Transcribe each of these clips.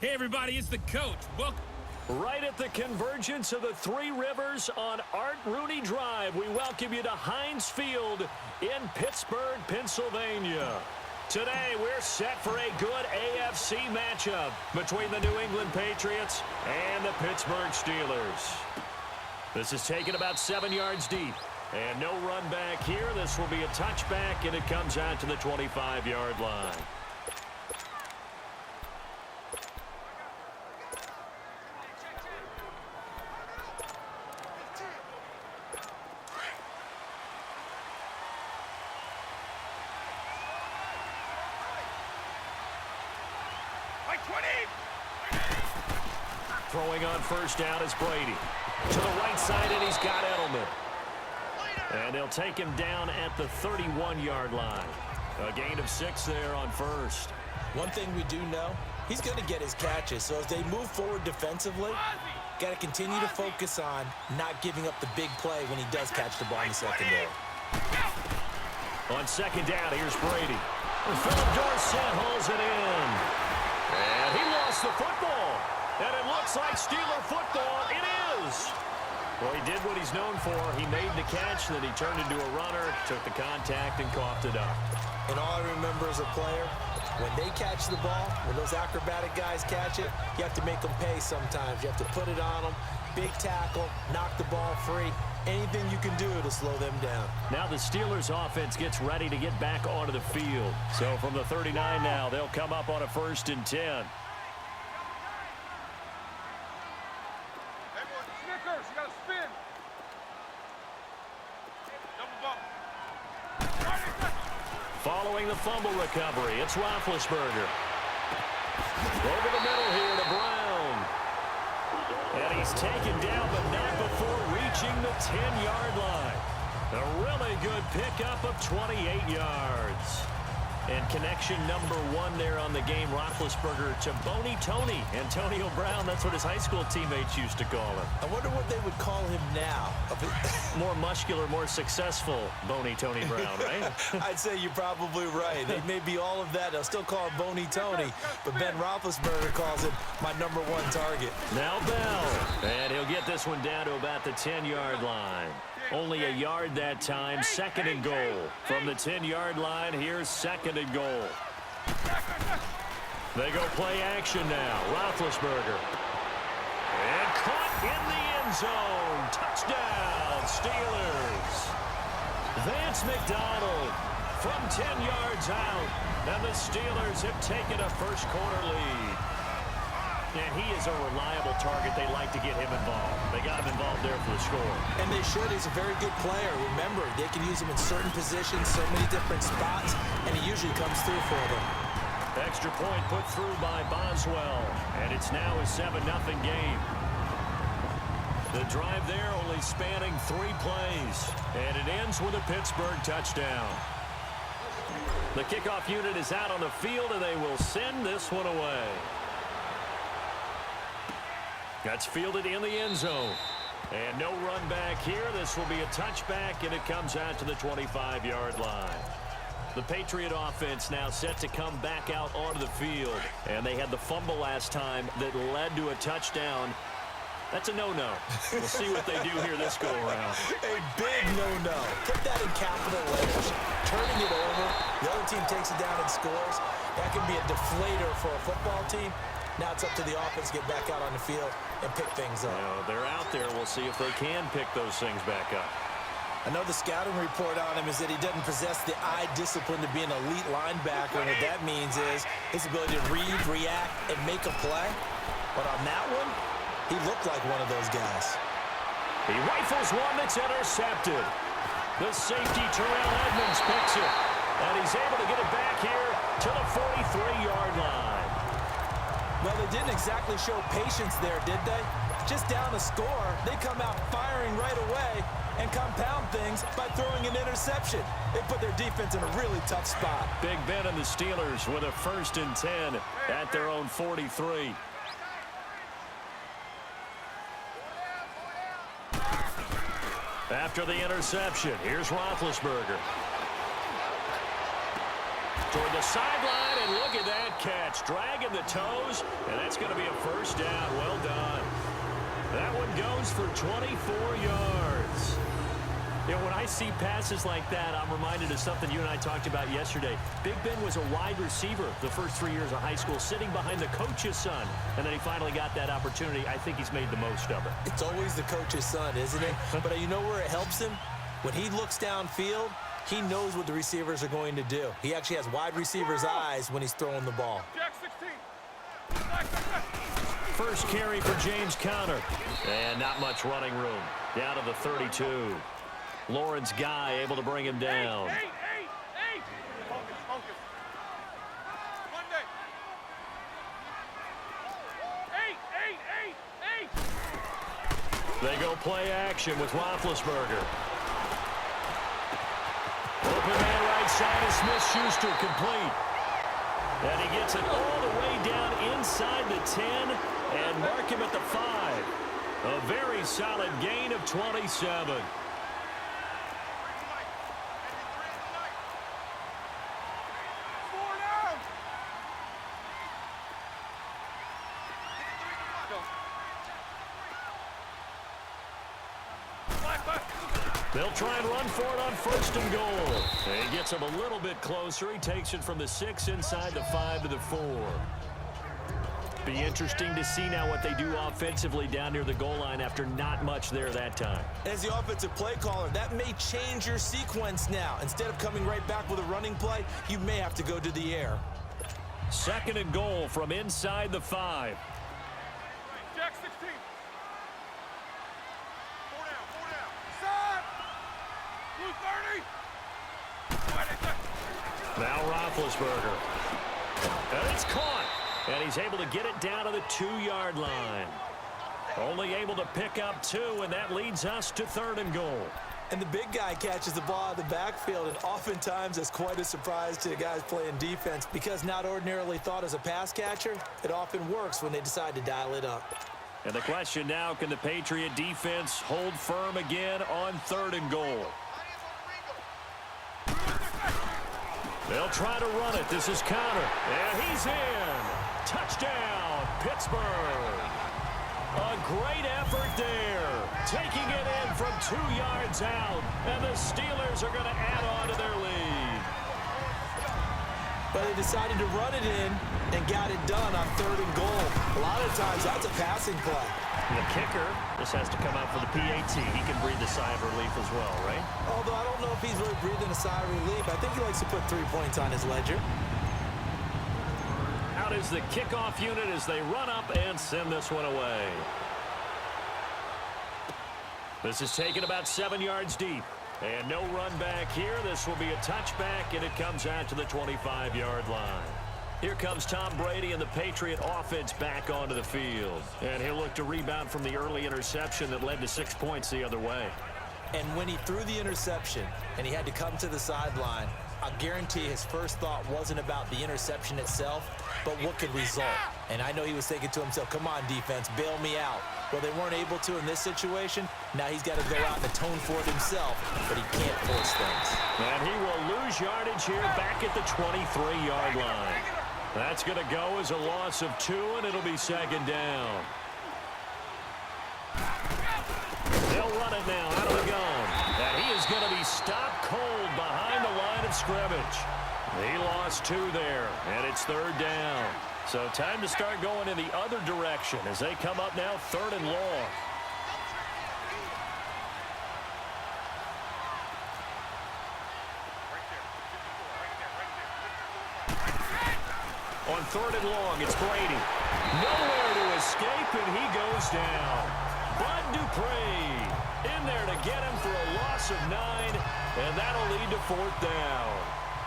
Hey, everybody, it's the coach. Welcome. Right at the convergence of the Three Rivers on Art Rooney Drive, we welcome you to Heinz Field in Pittsburgh, Pennsylvania. Today, we're set for a good AFC matchup between the New England Patriots and the Pittsburgh Steelers. This is taken about 7 yards deep. And no run back here. This will be a touchback, and it comes out to the 25-yard line. Throwing on first down is Brady. To the right side, and he's got Edelman. And they'll take him down at the 31-yard line. A gain of 6 there on first. One thing we do know, he's going to get his catches. So as they move forward defensively, got to continue to focus on not giving up the big play when he does catch the ball in the secondary. On second down, here's Brady. Philip Dorsett hauls it in. And he lost the football. And it looks like Steeler football. It is. Well, he did what he's known for. He made the catch, then he turned into a runner, took the contact, and coughed it up. And all I remember as a player, when they catch the ball, when those acrobatic guys catch it, you have to make them pay sometimes. You have to put it on them, big tackle, knock the ball free. Anything you can do to slow them down. Now the Steelers offense gets ready to get back onto the field. So from the 39 now, they'll come up on a 1st and 10. Following the fumble recovery, it's Roethlisberger. Over the middle here to Brown. And he's taken down, but not before reaching the 10-yard line. A really good pickup of 28 yards. And connection number 1 there on the game, Roethlisberger to Boney Tony. Antonio Brown, that's what his high school teammates used to call him. I wonder what they would call him now. More muscular, more successful Boney Tony Brown, right? I'd say you're probably right. They may be all of that. They'll still call him Boney Tony, but Ben Roethlisberger calls him my number 1 target. Now Bell, and he'll get this one down to about the 10-yard line. Only a yard that time, 2nd and goal. From the 10-yard line, here's 2nd and goal. They go play action now. Roethlisberger. And caught in the end zone. Touchdown, Steelers. Vance McDonald from 10 yards out. And the Steelers have taken a first-quarter lead. And he is a reliable target. They like to get him involved. They got him involved there for the score. And they should. He's a very good player. Remember, they can use him in certain positions, so many different spots, and he usually comes through for them. Extra point put through by Boswell. And it's now a 7-0 game. The drive there only spanning 3 plays. And it ends with a Pittsburgh touchdown. The kickoff unit is out on the field, and they will send this one away. That's fielded in the end zone. And no run back here. This will be a touchback, and it comes out to the 25-yard line. The Patriot offense now set to come back out onto the field. And they had the fumble last time that led to a touchdown. That's a no-no. We'll see what they do here this go-around. A big no-no. Put that in capital letters. Turning it over. The other team takes it down and scores. That can be a deflator for a football team. Now it's up to the offense to get back out on the field and pick things up. They're out there. We'll see if they can pick those things back up. I know the scouting report on him is that he doesn't possess the eye discipline to be an elite linebacker. And what that means is his ability to read, react, and make a play. But on that one, he looked like one of those guys. He rifles one that's intercepted. The safety, Terrell Edmonds, picks it. And he's able to get it back here to the 43-yard line. Well, they didn't exactly show patience there, did they? Just down a score, they come out firing right away and compound things by throwing an interception. They put their defense in a really tough spot. Big Ben and the Steelers with a 1st and 10 at their own 43. After the interception, here's Roethlisberger. Toward the sideline, and look at that catch. Dragging the toes, and that's going to be a first down. Well done. That one goes for 24 yards. You know, when I see passes like that, I'm reminded of something you and I talked about yesterday. Big Ben was a wide receiver the first 3 years of high school, sitting behind the coach's son, and then he finally got that opportunity. I think he's made the most of it. It's always the coach's son, isn't it? But you know where it helps him? When he looks downfield, he knows what the receivers are going to do. He actually has wide receivers' eyes when he's throwing the ball. First carry for James Conner. And not much running room. Down to the 32. Lawrence Guy able to bring him down. Focus. Monday. 8. They go play action with Roethlisberger. Open man right side is Smith-Schuster, complete. And he gets it all the way down inside the 10 and mark him at the 5. A very solid gain of 27. They'll try and run for it on first and goal. He gets him a little bit closer. He takes it from the 6 inside the 5 to the 4. Be interesting to see now what they do offensively down near the goal line after not much there that time. As the offensive play caller, that may change your sequence now. Instead of coming right back with a running play, you may have to go to the air. Second and goal from inside the 5. Jack 16. 4 down. Side. Blue 30. Now Roethlisberger. And it's caught. And he's able to get it down to the 2-yard line. Only able to pick up 2, and that leads us to third and goal. And the big guy catches the ball out of the backfield, and oftentimes that's quite a surprise to the guys playing defense because not ordinarily thought as a pass catcher, it often works when they decide to dial it up. And the question now, can the Patriot defense hold firm again on third and goal? They'll try to run it. This is Conner. And he's in. Touchdown, Pittsburgh. A great effort there. Taking it in from 2 yards out. And the Steelers are going to add on to their lead. But they decided to run it in and got it done on third and goal. A lot of times that's a passing play. The kicker, this has to come out for the PAT. He can breathe a sigh of relief as well, right? Although I don't know if he's really breathing a sigh of relief. I think he likes to put 3 points on his ledger. Out is the kickoff unit as they run up and send this one away. This is taken about 7 yards deep. And no run back here. This will be a touchback, and it comes out to the 25-yard line. Here comes Tom Brady and the Patriot offense back onto the field. And he'll look to rebound from the early interception that led to 6 points the other way. And when he threw the interception and he had to come to the sideline, I guarantee his first thought wasn't about the interception itself, but what could result. And I know he was thinking to himself, come on, defense, bail me out. Well, they weren't able to in this situation. Now he's got to go out and atone for it himself, but he can't force things. And he will lose yardage here back at the 23-yard line. That's going to go as a loss of 2, and it'll be second down. They'll run it now out of the gun. And he is going to be stopped cold behind the line of scrimmage. He lost 2 there, and it's third down. So time to start going in the other direction as they come up now third and long. On third and long, it's Brady. Nowhere to escape, and he goes down. Bud Dupree in there to get him for a loss of 9, and that'll lead to fourth down.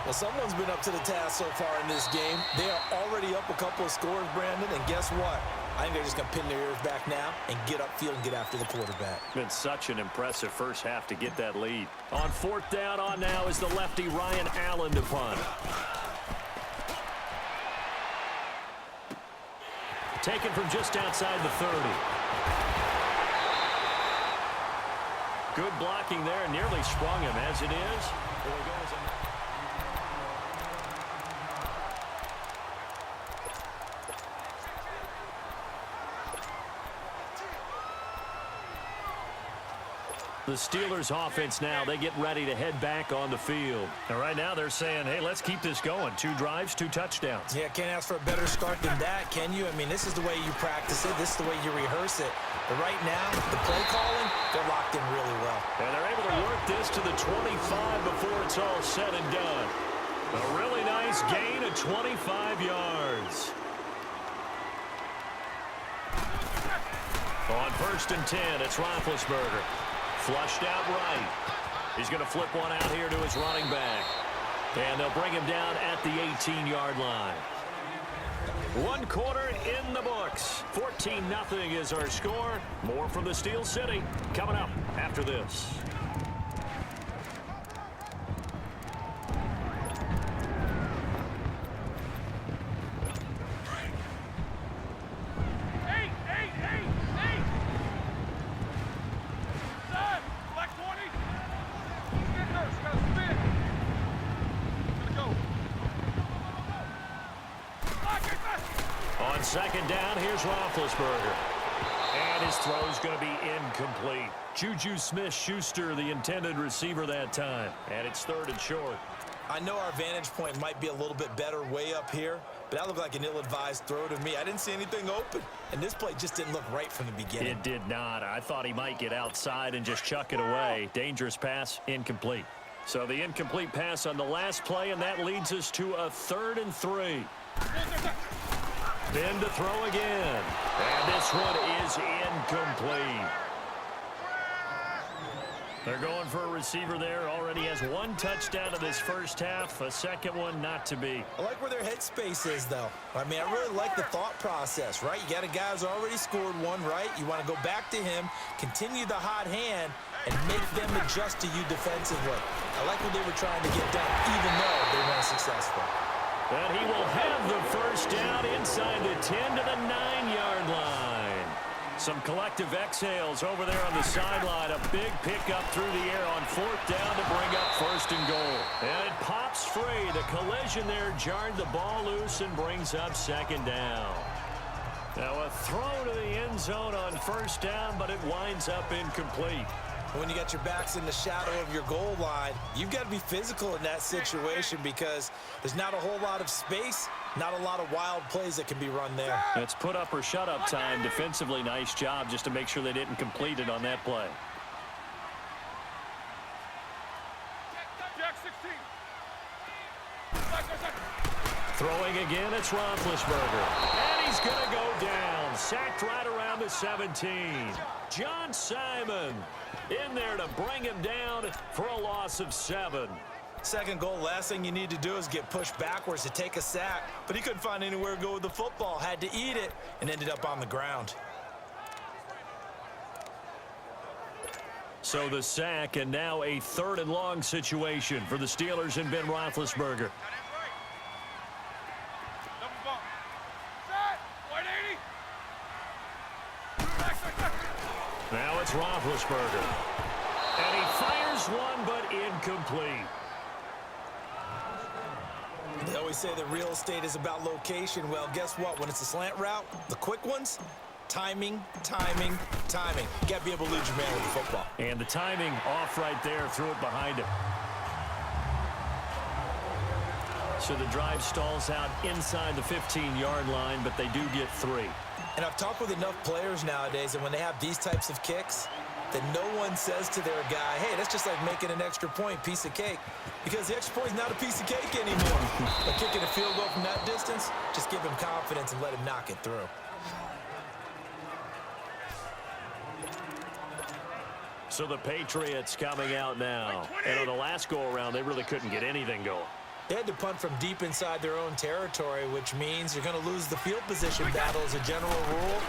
Well, someone's been up to the task so far in this game. They are already up a couple of scores, Brandon, and guess what? I think they're just going to pin their ears back now and get upfield and get after the quarterback. Been such an impressive first half to get that lead. On fourth down, on now is the lefty Ryan Allen to punt. Taken from just outside the 30. Good blocking there, nearly sprung him as it is. The Steelers offense now, they get ready to head back on the field. And right now they're saying, hey, let's keep this going. 2 drives, 2 touchdowns. Yeah, can't ask for a better start than that, can you? I mean, this is the way you practice it. This is the way you rehearse it. But right now, the play calling, they're locked in really well. And they're able to work this to the 25 before it's all said and done. A really nice gain of 25 yards. On 1st and 10, it's Roethlisberger. Flushed out right. He's going to flip one out here to his running back. And they'll bring him down at the 18-yard line. 1 quarter in the books. 14-0 is our score. More from the Steel City coming up after this. On 2nd down, here's Roethlisberger. And his throw's going to be incomplete. Juju Smith-Schuster, the intended receiver that time. And it's 3rd and short. I know our vantage point might be a little bit better way up here, but that looked like an ill-advised throw to me. I didn't see anything open, and this play just didn't look right from the beginning. It did not. I thought he might get outside and just chuck it away. Dangerous pass, incomplete. So the incomplete pass on the last play, and that leads us to a 3rd and 3. Then to throw again. And this one is incomplete. They're going for a receiver there. Already has 1 touchdown in this first half. A second one not to be. I like where their headspace is, though. I mean, I really like the thought process, right? You got a guy who's already scored 1, right? You want to go back to him, continue the hot hand, and make them adjust to you defensively. I like what they were trying to get done, even though they weren't successful. And he will have the first down inside the 10 to the 9-yard line. Some collective exhales over there on the sideline. A big pickup through the air on 4th down to bring up 1st and goal. And it pops free. The collision there jarred the ball loose and brings up 2nd down. Now a throw to the end zone on 1st down, but it winds up incomplete. When you got your backs in the shadow of your goal line, you've got to be physical in that situation because there's not a whole lot of space, not a lot of wild plays that can be run there. It's put up or shut up time. Defensively, nice job just to make sure they didn't complete it on that play. Jack 16. Throwing again, it's Roethlisberger. And he's going to go down. Sacked right around the 17. John Simon in there to bring him down for a loss of 7. 2nd goal, last thing you need to do is get pushed backwards to take a sack. But he couldn't find anywhere to go with the football. Had to eat it and ended up on the ground. So the sack and now a 3rd and long situation for the Steelers and Ben Roethlisberger. Now it's Roethlisberger. And he fires one, but incomplete. They always say that real estate is about location. Well, guess what? When it's a slant route, the quick ones, timing, timing, timing. You got to be able to lead your man with the football. And the timing off right there, threw it behind him. So the drive stalls out inside the 15-yard line, but they do get 3. And I've talked with enough players nowadays, and when they have these types of kicks, that no one says to their guy, hey, that's just like making an extra point, piece of cake. Because the extra point is not a piece of cake anymore. But kicking a field goal from that distance, just give him confidence and let him knock it through. So the Patriots coming out now. And on the last go-around, they really couldn't get anything going. They had to punt from deep inside their own territory, which means you're going to lose the field position battle as a general rule.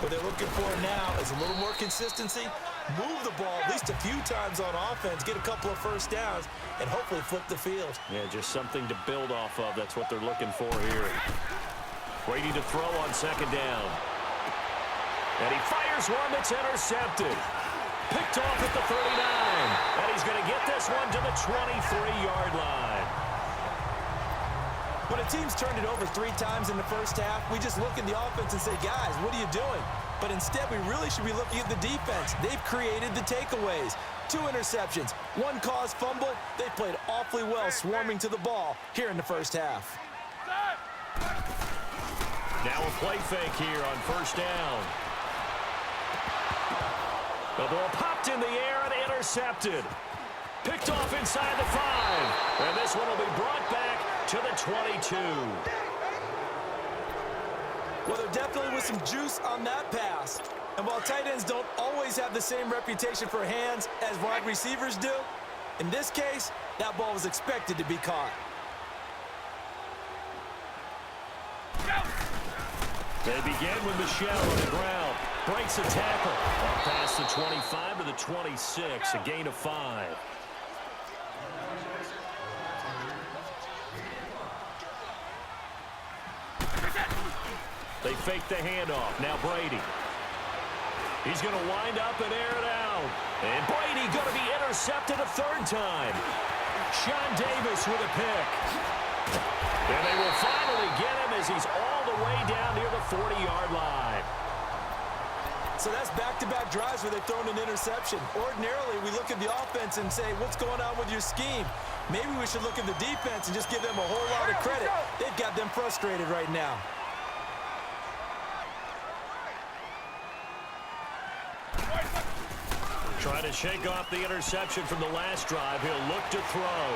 What they're looking for now is a little more consistency, move the ball at least a few times on offense, get a couple of first downs, and hopefully flip the field. Yeah, just something to build off of. That's what they're looking for here. Brady to throw on 2nd down. And he fires one that's intercepted. Picked off at the 39. And he's going to get this one to the 23-yard line. When a team's turned it over 3 times in the first half, we just look at the offense and say, guys, what are you doing? But instead, we really should be looking at the defense. They've created the takeaways. 2 interceptions, 1 caused fumble. They played awfully well swarming to the ball here in the first half. Now a play fake here on first down. The ball popped in the air and intercepted. Picked off inside the 5. And this one will be brought back to the 22. Well, there definitely was some juice on that pass. And while tight ends don't always have the same reputation for hands as wide receivers do, in this case, that ball was expected to be caught. They begin with Michel on the ground. Breaks a tackle. Up past the 25 to the 26. A gain of 5. They fake the handoff. Now Brady. He's going to wind up and air it out. And Brady going to be intercepted a 3rd time. Sean Davis with a pick. And they will finally get him as he's all the way down near the 40-yard line. So that's back-to-back drives where they've thrown an interception. Ordinarily, we look at the offense and say, what's going on with your scheme? Maybe we should look at the defense and just give them a whole lot of credit. They've got them frustrated right now. Trying to shake off the interception from the last drive. He'll look to throw.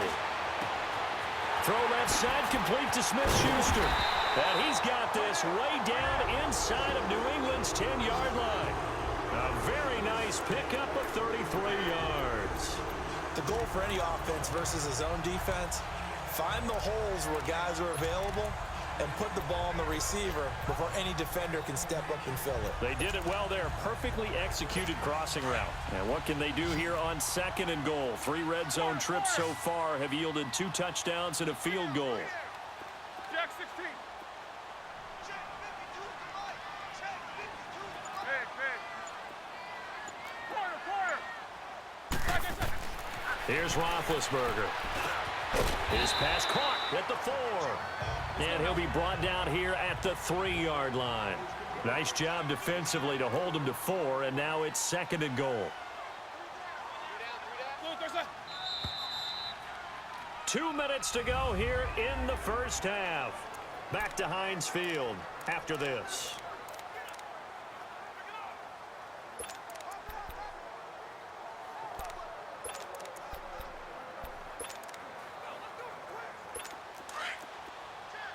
Throw left side, complete to Smith-Schuster. And he's got this way down inside of New England's 10-yard line. A very nice pickup of 33 yards. The goal for any offense versus a zone defense, find the holes where guys are available and put the ball on the receiver before any defender can step up and fill it. They did it well there. Perfectly executed crossing route. And what can they do here on 2nd and goal? 3 red zone trips so far have yielded 2 touchdowns and a field goal. Jack 16. Corner. Here's Roethlisberger. His pass caught at the 4. And he'll be brought down here at the 3-yard line. Nice job defensively to hold him to 4, and now it's 2nd and goal. 2 minutes to go here in the first half. Back to Heinz Field after this.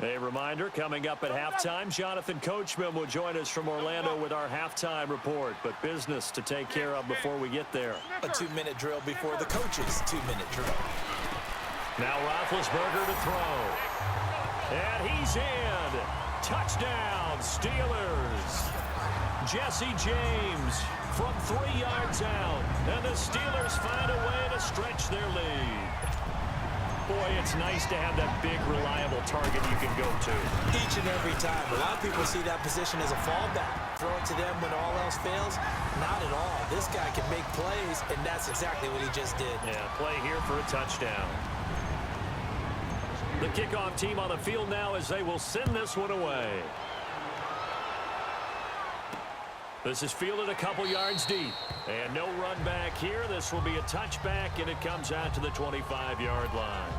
A reminder, coming up at halftime, Jonathan Coachman will join us from Orlando with our halftime report. But business to take care of before we get there. A 2-minute drill before the coach's 2-minute drill. Now Roethlisberger to throw. And he's in. Touchdown, Steelers. Jesse James from 3 yards out. And the Steelers find a way to stretch their lead. Boy, it's nice to have that big, reliable target you can go to. Each and every time. A lot of people see that position as a fallback. Throw it to them when all else fails. Not at all. This guy can make plays, and that's exactly what he just did. Yeah, play here for a touchdown. The kickoff team on the field now as they will send this one away. This is fielded a couple yards deep. And no run back here. This will be a touchback, and it comes out to the 25-yard line.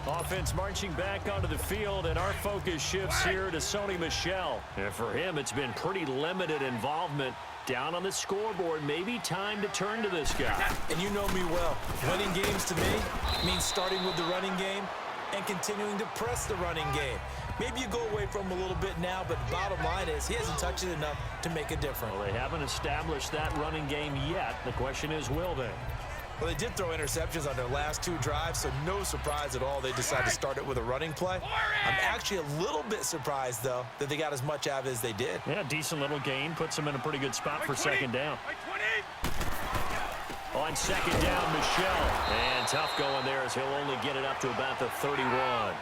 Offense marching back onto the field, and our focus shifts here to Sony Michel. And for him, it's been pretty limited involvement. Down on the scoreboard, maybe time to turn to this guy. And you know me well. Winning games to me means starting with the running game and continuing to press the running game. Maybe you go away from him a little bit now, but the bottom line is he hasn't touched it enough to make a difference. Well, they haven't established that running game yet. The question is, will they? Well, they did throw interceptions on their last 2 drives, so no surprise at all they decided to start it with a running play. I'm actually a little bit surprised, though, that they got as much out of it as they did. Yeah, decent little gain. Puts them in a pretty good spot for 2nd down. On 2nd down, Michel. And tough going there as he'll only get it up to about the 31.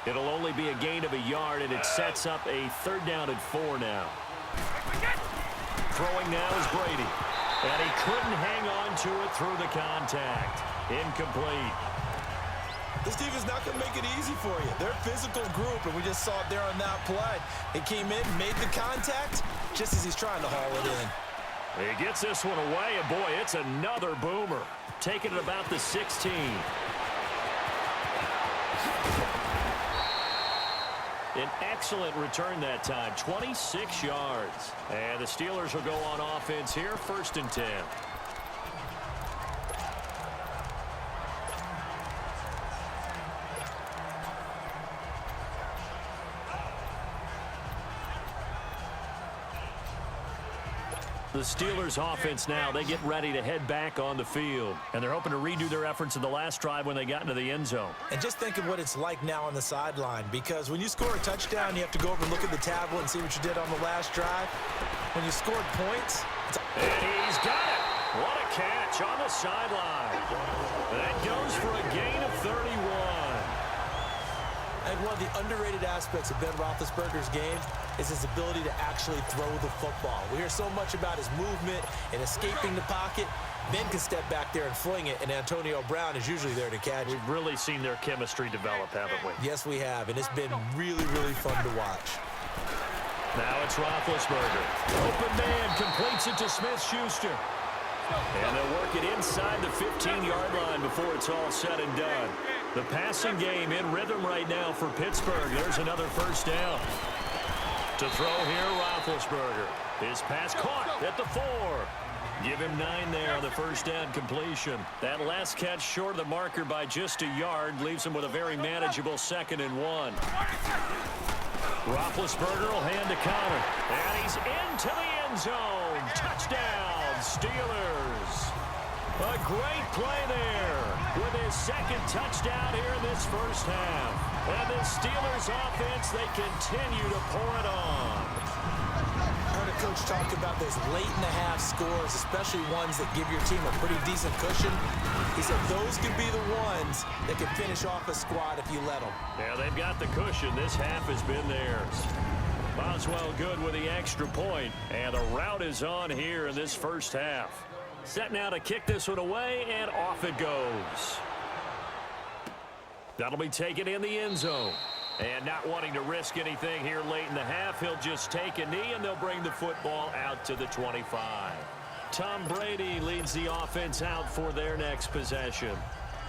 It'll only be a gain of a yard, and it sets up a 3rd down and 4 now. Throwing now is Brady. And he couldn't hang on to it through the contact. Incomplete. This defense not going to make it easy for you. They're a physical group, and we just saw it there on that play. They came in, made the contact, just as he's trying to haul it in. He gets this one away, and boy, it's another boomer. Taking it about the 16. An excellent return that time, 26 yards. And the Steelers will go on offense here, 1st and 10. The Steelers offense now, they get ready to head back on the field. And they're hoping to redo their efforts in the last drive when they got into the end zone. And just think of what it's like now on the sideline, because when you score a touchdown, you have to go over and look at the tablet and see what you did on the last drive. When you scored points, and he's got it. What a catch on the sideline. That goes for a gain of 31. And one of the underrated aspects of Ben Roethlisberger's game is his ability to actually throw the football. We hear so much about his movement and escaping the pocket. Ben can step back there and fling it, and Antonio Brown is usually there to catch it. We've really seen their chemistry develop, haven't we? Yes, we have, and it's been really, really fun to watch. Now it's Roethlisberger. Open man, completes it to Smith-Schuster. And they'll work it inside the 15-yard line before it's all said and done. The passing game in rhythm right now for Pittsburgh. There's another 1st down. To throw here, Roethlisberger. His pass caught at the 4. Give him 9 there on the 1st down completion. That last catch short of the marker by just a yard leaves him with a very manageable 2nd and 1. Roethlisberger will hand to Connor. And he's into the end zone. Touchdown, Steelers. A great play there with his 2nd touchdown here in this 1st half. And the Steelers offense, they continue to pour it on. I heard a coach talk about those late-in-the-half scores, especially ones that give your team a pretty decent cushion. He said those could be the ones that can finish off a squad if you let them. Yeah, they've got the cushion. This half has been theirs. Boswell good with the extra point, and the route is on here in this 1st half. Set now to kick this one away, and off it goes. That'll be taken in the end zone. And not wanting to risk anything here late in the half, he'll just take a knee, and they'll bring the football out to the 25. Tom Brady leads the offense out for their next possession.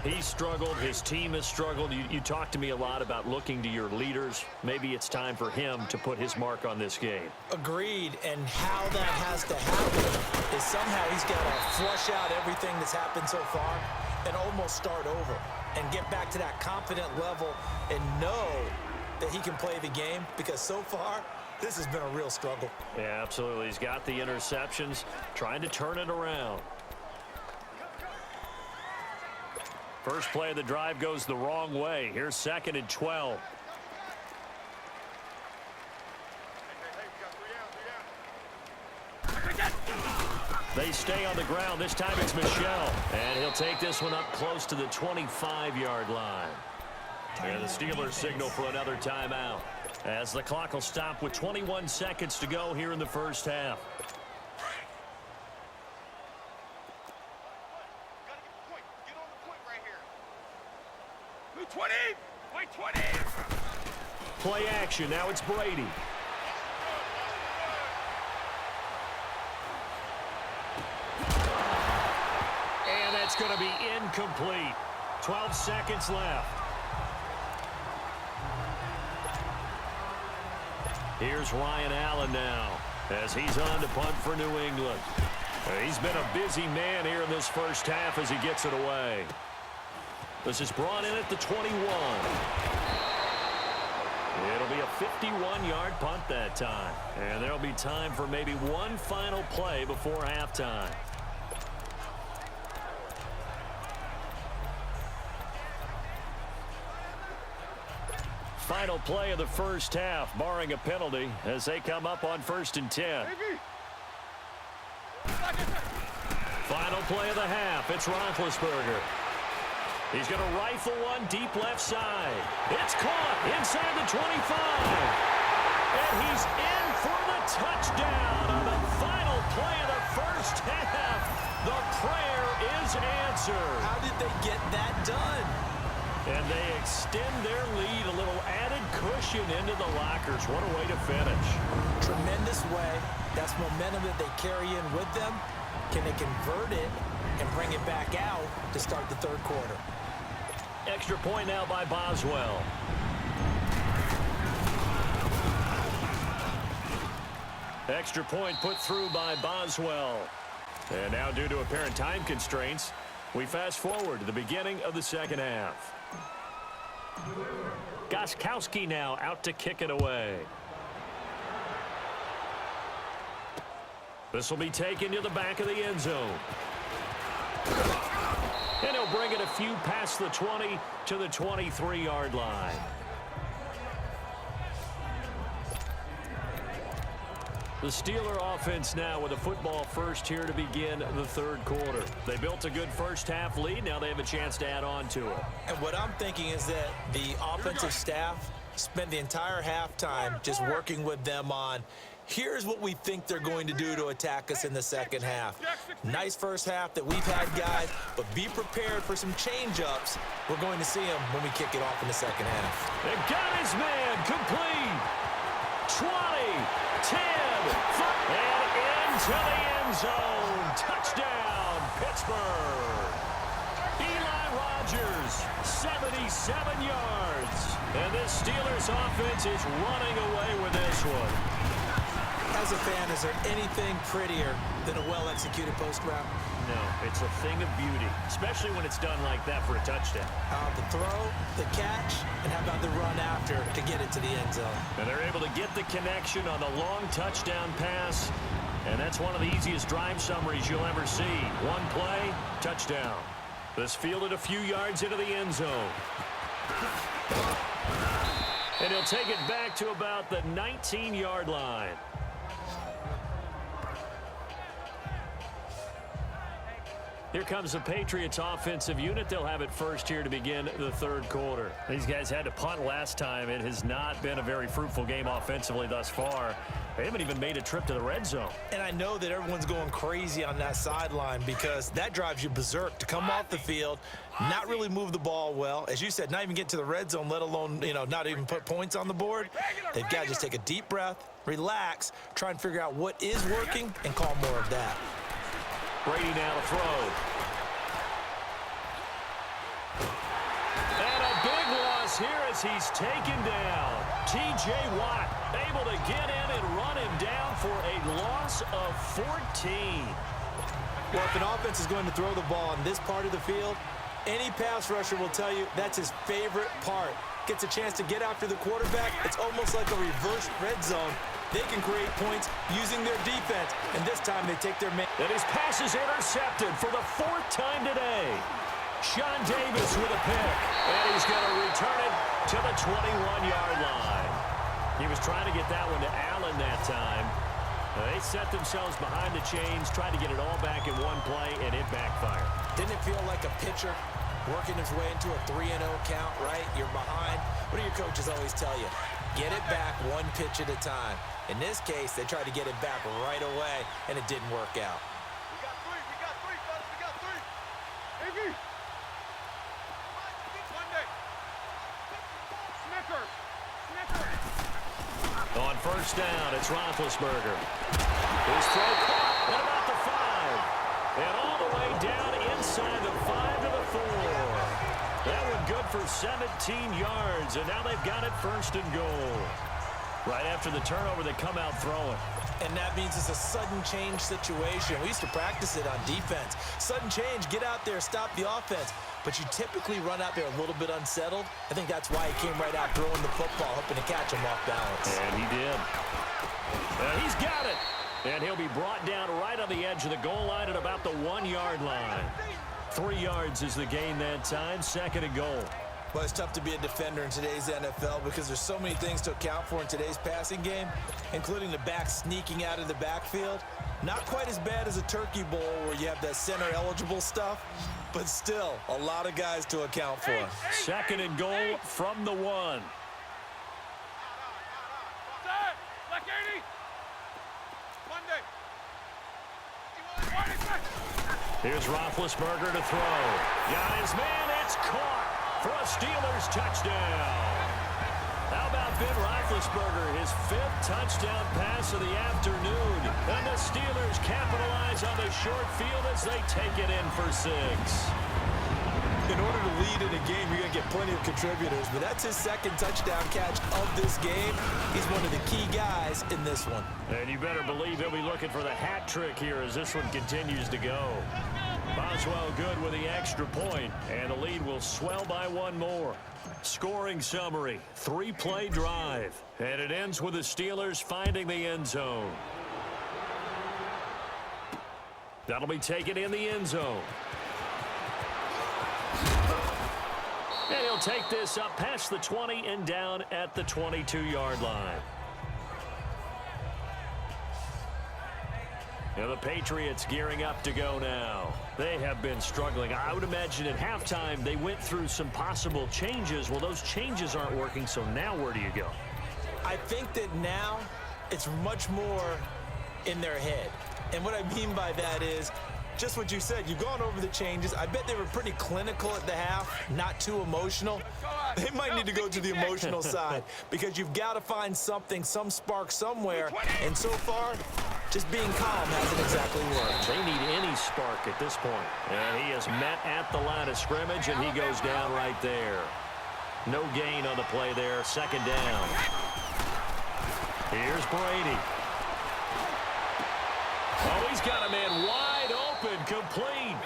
He's struggled. His team has struggled. You talked to me a lot about looking to your leaders. Maybe it's time for him to put his mark on this game. Agreed. And how that has to happen is somehow he's got to flush out everything that's happened so far and almost start over and get back to that confident level and know that he can play the game, because so far this has been a real struggle. Yeah, absolutely. He's got the interceptions, trying to turn it around. First play of the drive goes the wrong way. Here's 2nd and 12. They stay on the ground. This time it's Michel. And he'll take this one up close to the 25-yard line. And the Steelers signal for another timeout, as the clock will stop with 21 seconds to go here in the 1st half. Play action. Now it's Brady. And that's going to be incomplete. 12 seconds left. Here's Ryan Allen now, as he's on to punt for New England. He's been a busy man here in this 1st half as he gets it away. This is brought in at the 21. It'll be a 51-yard punt that time. And there'll be time for maybe one final play before halftime. Final play of the 1st half, barring a penalty, as they come up on 1st and 10. Final play of the half, it's Roethlisberger. He's going to rifle one deep left side. It's caught inside the 25. And he's in for the touchdown on the final play of the 1st half. The prayer is answered. How did they get that done? And they extend their lead, a little added cushion into the lockers. What a way to finish. Tremendous way That's momentum that they carry in with them. Can they convert it and bring it back out to start the third quarter? Extra point now by Boswell. Extra point put through by Boswell. And now, due to apparent time constraints, we fast forward to the beginning of the second half. Gostkowski now out to kick it away. This will be taken to the back of the end zone. And he'll bring it a few past the 20 to the 23-yard line. The Steeler offense now with a football first here to begin the third quarter. They built a good first-half lead. Now they have a chance to add on to it. And what I'm thinking is that the offensive staff spent the entire halftime just working with them on, here's what we think they're going to do to attack us in the second half. Nice first half that we've had, guys, but be prepared for some change-ups. We're going to see them when we kick it off in the second half. They got his man complete. 20, 10, 5, and into the end zone. Touchdown, Pittsburgh. Eli Rogers, 77 yards. And this Steelers offense is running away with this one. As a fan, is there anything prettier than a well-executed post route? No, it's a thing of beauty, especially when it's done like that for a touchdown. The throw, the catch, and how about the run after to get it to the end zone? And they're able to get the connection on the long touchdown pass, and that's one of the easiest drive summaries you'll ever see. One play, touchdown. This fielded a few yards into the end zone. And he'll take it back to about the 19-yard line. Here comes the Patriots offensive unit. They'll have it first here to begin the third quarter. These guys had to punt last time. It has not been a very fruitful game offensively thus far. They haven't even made a trip to the red zone. And I know that everyone's going crazy on that sideline because that drives you berserk to come off the field, not really move the ball well. As you said, not even get to the red zone, let alone, not even put points on the board. They've got to just take a deep breath, relax, try and figure out what is working, and call more of that. Brady now to throw. And a big loss here as he's taken down. T.J. Watt able to get in and run him down for a loss of 14. Well, if an offense is going to throw the ball on this part of the field, any pass rusher will tell you that's his favorite part. Gets a chance to get after the quarterback. It's almost like a reverse red zone. They can create points using their defense, and this time they take their man. And his pass is intercepted for the fourth time today. Sean Davis with a pick, and he's going to return it to the 21-yard line. He was trying to get that one to Allen that time. They set themselves behind the chains, tried to get it all back in one play, and it backfired. Didn't it feel like a pitcher working his way into a 3-0 count, right? You're behind. What do your coaches always tell you? Get it back one pitch at a time. In this case, they tried to get it back right away, and it didn't work out. We got three, fellas, we got three. Iggy. Monday. Snicker. On first down, it's Roethlisberger. His throw caught at about the 5. And all the way down inside the 5 to the 4. That one good for 17 yards, and now they've got it first and goal. Right after the turnover, they come out throwing. And that means it's a sudden change situation. We used to practice it on defense. Sudden change, get out there, stop the offense. But you typically run out there a little bit unsettled. I think that's why he came right out throwing the football, hoping to catch him off balance. And he did. He's got it. And he'll be brought down right on the edge of the goal line at about the 1-yard line. 3 yards is the gain that time, second and goal. Well, it's tough to be a defender in today's NFL because there's so many things to account for in today's passing game, including the back sneaking out of the backfield. Not quite as bad as a turkey bowl where you have that center-eligible stuff, but still a lot of guys to account for. Second and goal from the 1. Black 80. Monday. Here's Roethlisberger to throw. Got his man, it's caught for a Steelers touchdown. How about Ben Roethlisberger, his 5th touchdown pass of the afternoon. And the Steelers capitalize on the short field as they take it in for 6. In order to lead in a game, you're going to get plenty of contributors, but that's his 2nd touchdown catch of this game. He's one of the key guys in this one. And you better believe he'll be looking for the hat trick here as this one continues to go. Boswell good with the extra point, and the lead will swell by 1 more. Scoring summary, 3-play drive, and it ends with the Steelers finding the end zone. That'll be taken in the end zone. And he'll take this up past the 20 and down at the 22-yard line. Now the Patriots gearing up to go now. They have been struggling. I would imagine at halftime they went through some possible changes. Well, those changes aren't working, so now where do you go? I think that now it's much more in their head. And what I mean by that is just what you said. You've gone over the changes. I bet they were pretty clinical at the half, not too emotional. They might need to go to the emotional side because you've got to find something, some spark somewhere. And so far, just being calm hasn't exactly worked. They need any spark at this point. And he is met at the line of scrimmage, and he goes down right there. No gain on the play there. 2nd down. Here's Brady. Oh, he's got a man wide open, complete.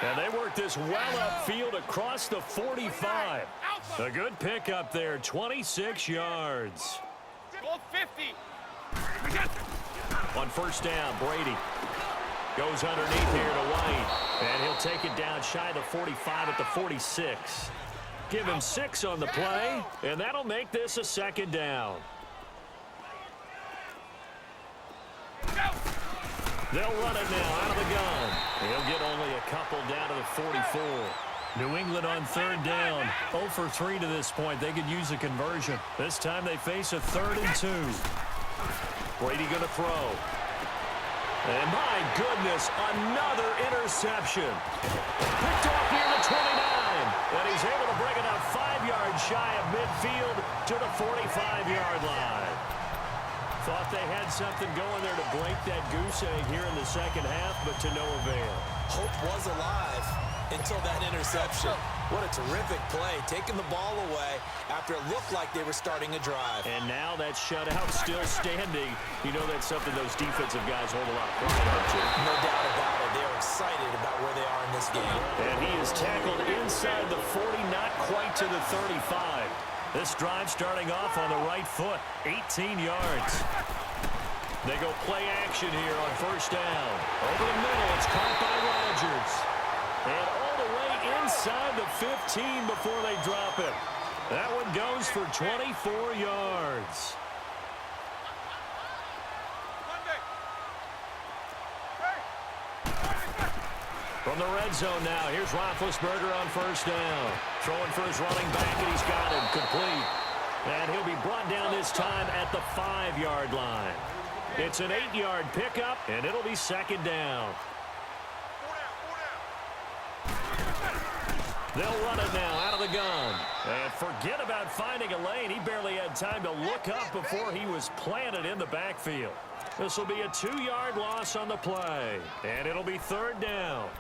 And they work this well upfield across the 45. A good pickup there, 26 yards. Go 50. On 1st down, Brady goes underneath here to White. And he'll take it down shy of the 45 at the 46. Give him 6 on the play, and that'll make this a 2nd down. They'll run it now out of the gun. He'll get only a couple down to the 44. New England on 3rd down. 0 for 3 to this point. They could use a conversion. This time they face a 3rd and 2. Brady going to throw. And my goodness, another interception. Picked off near the 29. And he's able to bring it up 5 yards shy of midfield to the 45-yard line. Thought they had something going there to break that goose egg here in the 2nd half, but to no avail. Hope was alive until that interception. What a terrific play, taking the ball away after it looked like they were starting a drive. And now that shutout still standing. You know that's something those defensive guys hold a lot of pride on to. No doubt about it. They're excited about where they are in this game. And he is tackled inside the 40, not quite to the 35. This drive starting off on the right foot, 18 yards. They go play action here on 1st down. Over the middle, it's caught by Rodgers. And all the way inside the 15 before they drop it. That one goes for 24 yards. From the red zone now, here's Roethlisberger on 1st down. Throwing for his running back, and he's got him complete. And he'll be brought down this time at the 5-yard line. It's an 8-yard pickup, and it'll be 2nd down. They'll run it now out of the gun. And forget about finding a lane. He barely had time to look up before he was planted in the backfield. This will be a 2-yard loss on the play. And it'll be 3rd down.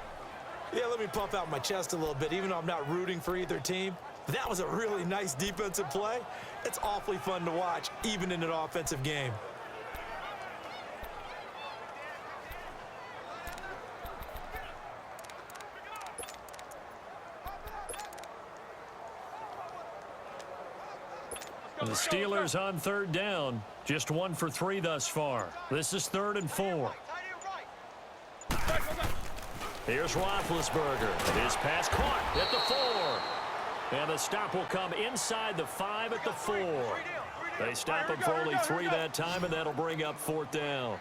Yeah, let me puff out my chest a little bit, even though I'm not rooting for either team. That was a really nice defensive play. It's awfully fun to watch, even in an offensive game. And the Steelers on 3rd down. Just 1 for 3 thus far. This is 3rd and 4. Here's Roethlisberger. His pass caught at the 4. And the stop will come inside the 5 at the 4. They stop him for only 3 that time, and that'll bring up 4th down.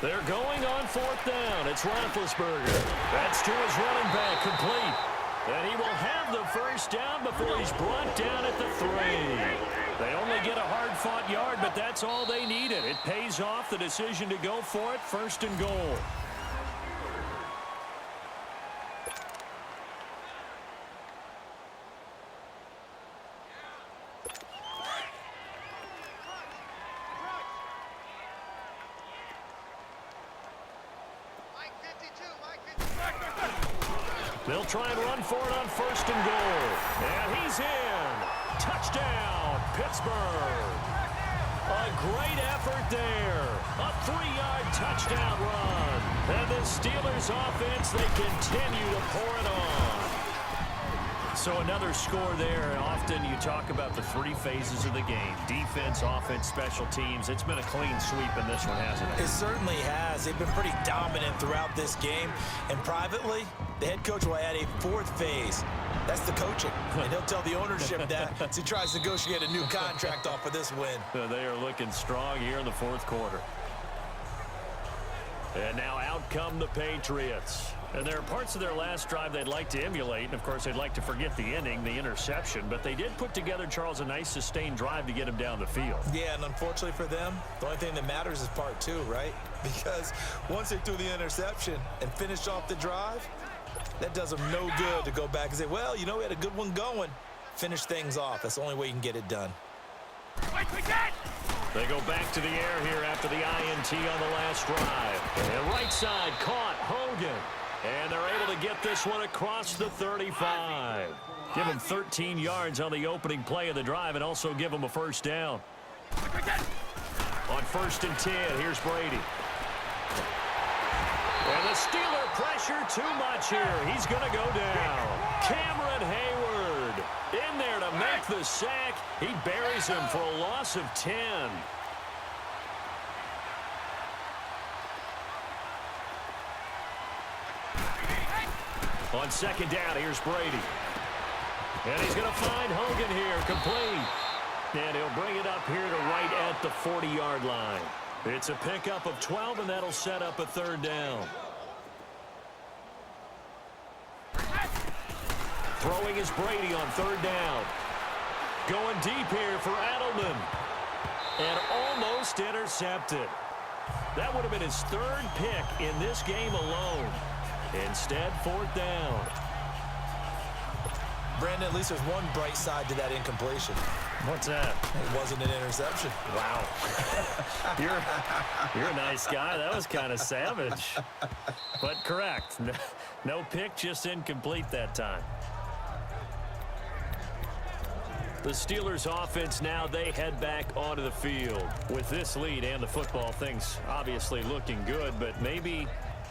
They're going on 4th down. It's Roethlisberger. That's to his running back, complete. And he will have the 1st down before he's brought down at the 3. They only get a hard-fought yard, but that's all they needed. It pays off the decision to go for it, 1st and goal. They'll try and run for it on 1st and goal. And he's in. Touchdown, Pittsburgh. A great effort there. A 3-yard touchdown run. And the Steelers offense, they continue to pour it on. So another score there, and often you talk about the 3 phases of the game. Defense, offense, special teams. It's been a clean sweep in this one, hasn't it? It certainly has. They've been pretty dominant throughout this game. And privately, the head coach will add a 4th phase. That's the coaching. And he'll tell the ownership that as he tries to negotiate a new contract off of this win. They are looking strong here in the 4th quarter. And now out come the Patriots. And there are parts of their last drive they'd like to emulate. And, of course, they'd like to forget the ending, the interception. But they did put together, Charles, a nice sustained drive to get him down the field. Yeah, and unfortunately for them, the only thing that matters is part 2, right? Because once they threw the interception and finished off the drive, that does them no good to go back and say, well, you know, we had a good one going. Finish things off. That's the only way you can get it done. They go back to the air here after the INT on the last drive. And right side caught Hogan. And they're able to get this one across the 35. Give him 13 yards on the opening play of the drive and also give him a 1st down. On 1st and 10, here's Brady. And the Steeler pressure too much here. He's going to go down. Cameron Hayward in there to make the sack. He buries him for a loss of 10. On 2nd down, here's Brady. And he's going to find Hogan here, complete. And he'll bring it up here to right at the 40-yard line. It's a pickup of 12, and that'll set up a 3rd down. Throwing is Brady on 3rd down. Going deep here for Edelman. And almost intercepted. That would have been his 3rd pick in this game alone. Instead, 4th down. Brandon, at least there's one bright side to that incompletion. What's that? It wasn't an interception. Wow. You're a nice guy. That was kind of savage. But correct. No pick, just incomplete that time. The Steelers offense now, they head back onto the field. With this lead and the football, things obviously looking good, but maybe...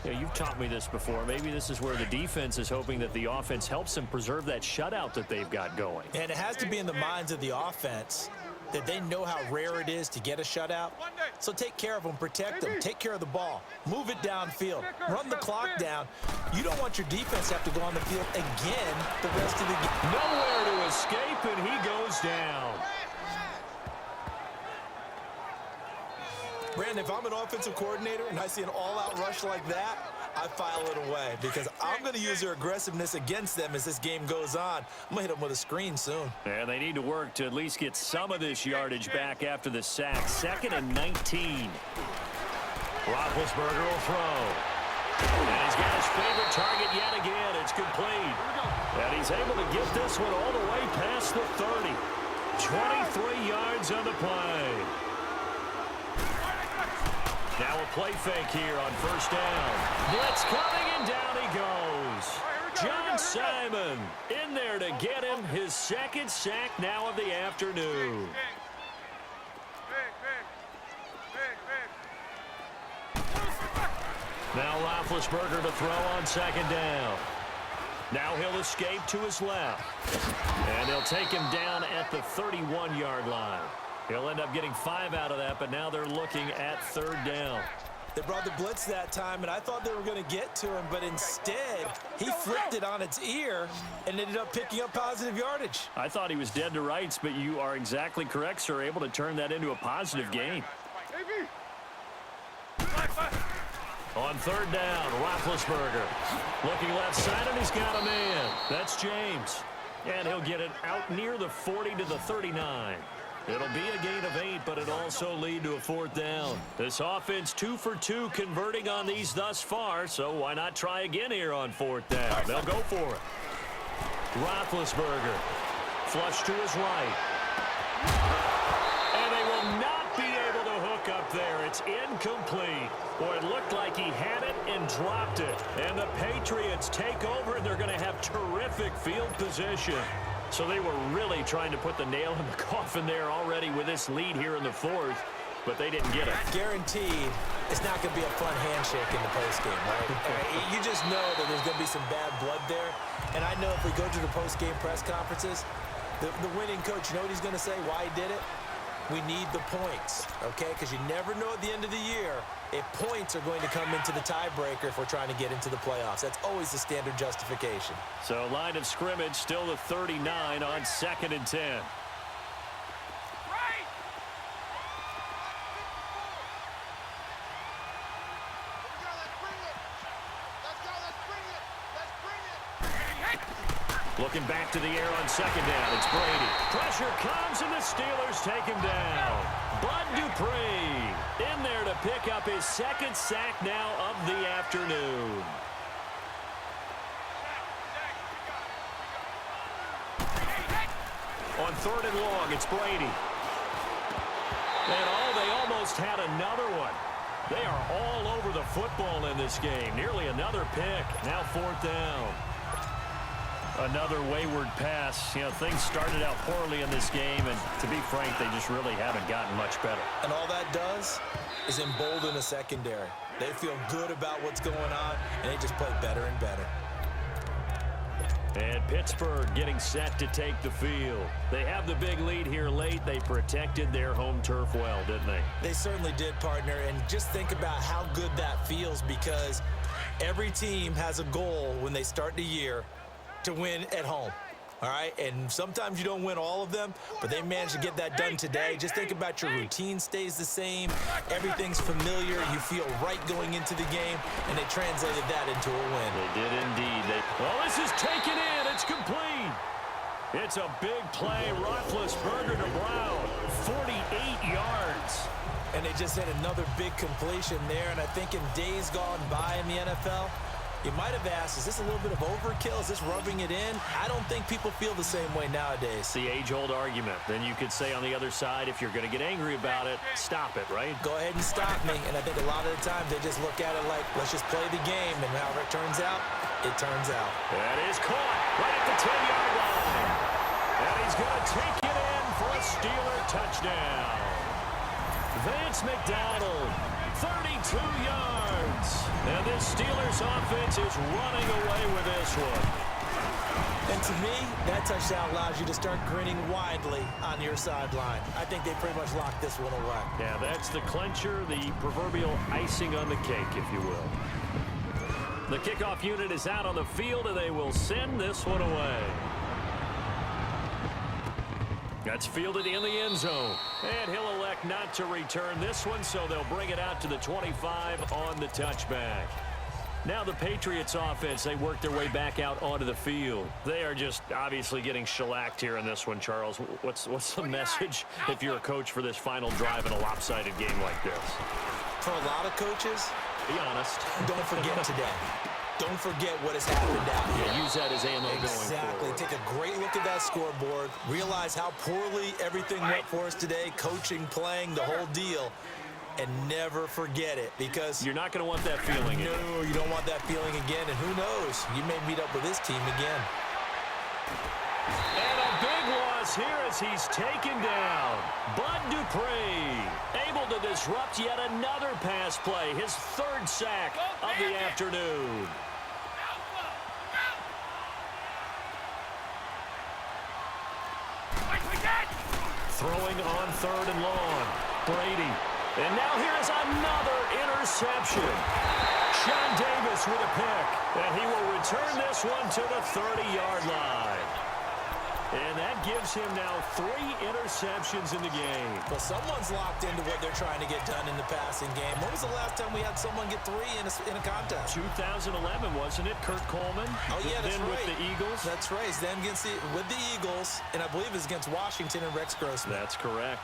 You know, you've taught me this before. Maybe this is where the defense is hoping that the offense helps them preserve that shutout that they've got going. And it has to be in the minds of the offense that they know how rare it is to get a shutout. So take care of them, protect them, take care of the ball, move it downfield, run the clock down. You don't want your defense to have to go on the field again the rest of the game. Nowhere to escape, and he goes down. Brandon, if I'm an offensive coordinator and I see an all-out rush like that, I file it away because I'm going to use their aggressiveness against them as this game goes on. I'm going to hit them with a screen soon. And they need to work to at least get some of this yardage back after the sack. 2nd and 19. Roethlisberger will throw. And he's got his favorite target yet again. It's complete. And he's able to get this one all the way past the 30. 23 yards on the play. Now a play fake here on 1st down. Blitz coming, and down he goes. John Simon in there to get him his 2nd sack now of the afternoon. Now Roethlisberger to throw on 2nd down. Now he'll escape to his left. And they'll take him down at the 31-yard line. He'll end up getting 5 out of that, but now they're looking at 3rd down. They brought the blitz that time, and I thought they were going to get to him, but instead, he flipped it on its ear and ended up picking up positive yardage. I thought he was dead to rights, but you are exactly correct, sir, able to turn that into a positive gain. On 3rd down, Roethlisberger looking left side, and he's got a man. That's James. And he'll get it out near the 40 to the 39. It'll be a gain of 8, but it'll also lead to a 4th down. This offense 2 for 2 converting on these thus far, so why not try again here on 4th down? They'll go for it. Roethlisberger flush to his right. And they will not be able to hook up there. it's incomplete. Boy, it looked like he had it and dropped it. And the Patriots take over, and they're going to have terrific field position. So they were really trying to put the nail in the coffin there already with this lead here in the fourth, but they didn't get it. Guaranteed it's not going to be a fun handshake in the postgame, right? You just know that there's going to be some bad blood there. And I know if we go to the postgame press conferences, the winning coach, you know what he's going to say, why he did it? We need the points, okay? Because you never know at the end of the year if points are going to come into the tiebreaker if we're trying to get into the playoffs. That's always the standard justification. So line of scrimmage still the 39 on 2nd and 10. Looking back to the air on 2nd down. It's Brady. Pressure comes, and the Steelers take him down. Bud Dupree in there to pick up his 2nd sack now of the afternoon. On 3rd and long, it's Brady. And they almost had another one. They are all over the football in this game. Nearly another pick. Now 4th down. Another wayward pass. You know, things started out poorly in this game, and to be frank, they just really haven't gotten much better. And all that does is embolden the secondary. They feel good about what's going on, and they just play better and better. And Pittsburgh getting set to take the field. They have the big lead here late. They protected their home turf well, didn't they? They certainly did, partner. And just think about how good that feels, because every team has a goal when they start the year to win at home, all right? And sometimes you don't win all of them, but they managed to get that done today. Just think about your routine stays the same. Everything's familiar. You feel right going into the game, and they translated that into a win. They did indeed. Well, this is taken in. It's complete. It's a big play. Roethlisberger to Brown. 48 yards. And they just had another big completion there, and I think in days gone by in the NFL, you might have asked, is this a little bit of overkill? Is this rubbing it in? I don't think people feel the same way nowadays. It's the age-old argument. Then you could say on the other side, if you're going to get angry about it, stop it, right? Go ahead and stop me. And I think a lot of the time they just look at it like, let's just play the game. And however it turns out, it turns out. That is caught right at the 10-yard line. And he's going to take it in for a Steeler touchdown. Vance McDonald, 32 yards. And this Steelers offense is running away with this one. And to me, that touchdown allows you to start grinning widely on your sideline. I think they pretty much locked this one away. Yeah, that's the clincher, the proverbial icing on the cake, if you will. The kickoff unit is out on the field, and they will send this one away. That's fielded in the end zone. And he'll elect not to return this one, so they'll bring it out to the 25 on the touchback. Now the Patriots offense, they work their way back out onto the field. They are just obviously getting shellacked here in this one, Charles. What's the message if you're a coach for this final drive in a lopsided game like this? For a lot of coaches, be honest. Don't forget today. Don't forget what has happened out here. Yeah, use that as ammo going forward. Exactly. Take a great look at that scoreboard. Realize how poorly everything went for us today. Coaching, playing, the whole deal. And never forget it, because you're not going to want that feeling. No, you don't want that feeling again. And who knows? You may meet up with this team again. And a big loss here as he's taken down. Bud Dupree able to disrupt yet another pass play. His 3rd sack of the afternoon. Throwing on 3rd and long. Brady. And now here's another interception. Sean Davis with a pick. And he will return this one to the 30-yard line. And that gives him now 3 interceptions in the game. Well, someone's locked into what they're trying to get done in the passing game. When was the last time we had someone get 3 in a contest? 2011, wasn't it? Kurt Coleman. Oh, yeah, that's then right. With the Eagles. That's right. Then with the Eagles, and I believe it's against Washington and Rex Grossman. That's correct.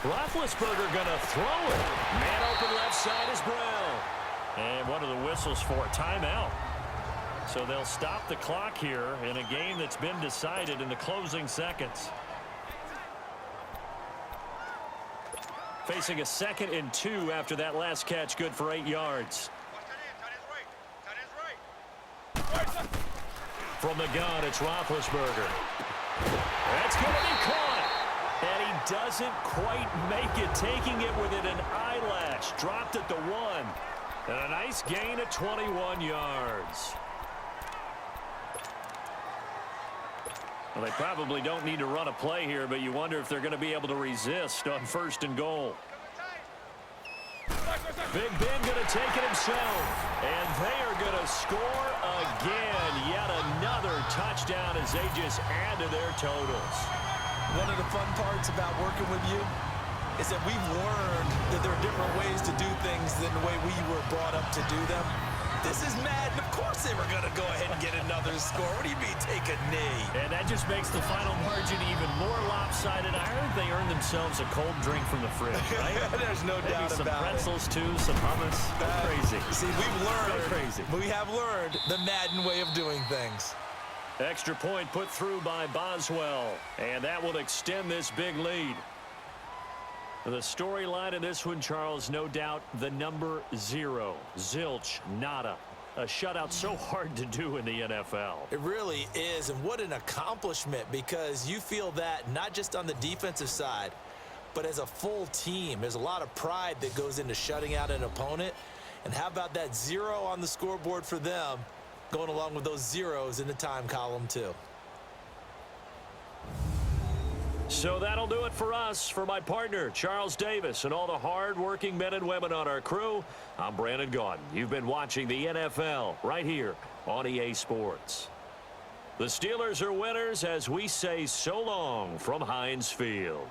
Roethlisberger going to throw it. Man open left side is Brown. And one of the whistles for a timeout. So they'll stop the clock here in a game that's been decided in the closing seconds. Facing a 2nd and 2 after that last catch, good for 8 yards. From the gun, it's Roethlisberger. That's going to be caught. And he doesn't quite make it, taking it within an eyelash. Dropped at the 1. And a nice gain of 21 yards. Well, they probably don't need to run a play here, but you wonder if they're going to be able to resist on 1st and goal. Big Ben going to take it himself. And they are going to score again. Yet another touchdown as they just add to their totals. One of the fun parts about working with you is that we've learned that there are different ways to do things than the way we were brought up to do them. This is Madden. Of course they were going to go ahead and get another score. What do you mean take a knee? And that just makes the final margin even more lopsided. I heard they earned themselves a cold drink from the fridge, right? There's no Maybe doubt some about pretzels, too, some hummus. Crazy. See, we've learned. Crazy. We have learned the Madden way of doing things. Extra point put through by Boswell. And that will extend this big lead. The storyline in this one, Charles, no doubt the number 0. Zilch, nada. A shutout so hard to do in the NFL. It really is, and what an accomplishment, because you feel that not just on the defensive side, but as a full team. There's a lot of pride that goes into shutting out an opponent. And how about that 0 on the scoreboard for them, going along with those zeros in the time column, too. So that'll do it for us. For my partner, Charles Davis, and all the hard-working men and women on our crew, I'm Brandon Gaudin. You've been watching the NFL right here on EA Sports. The Steelers are winners as we say so long from Heinz Field.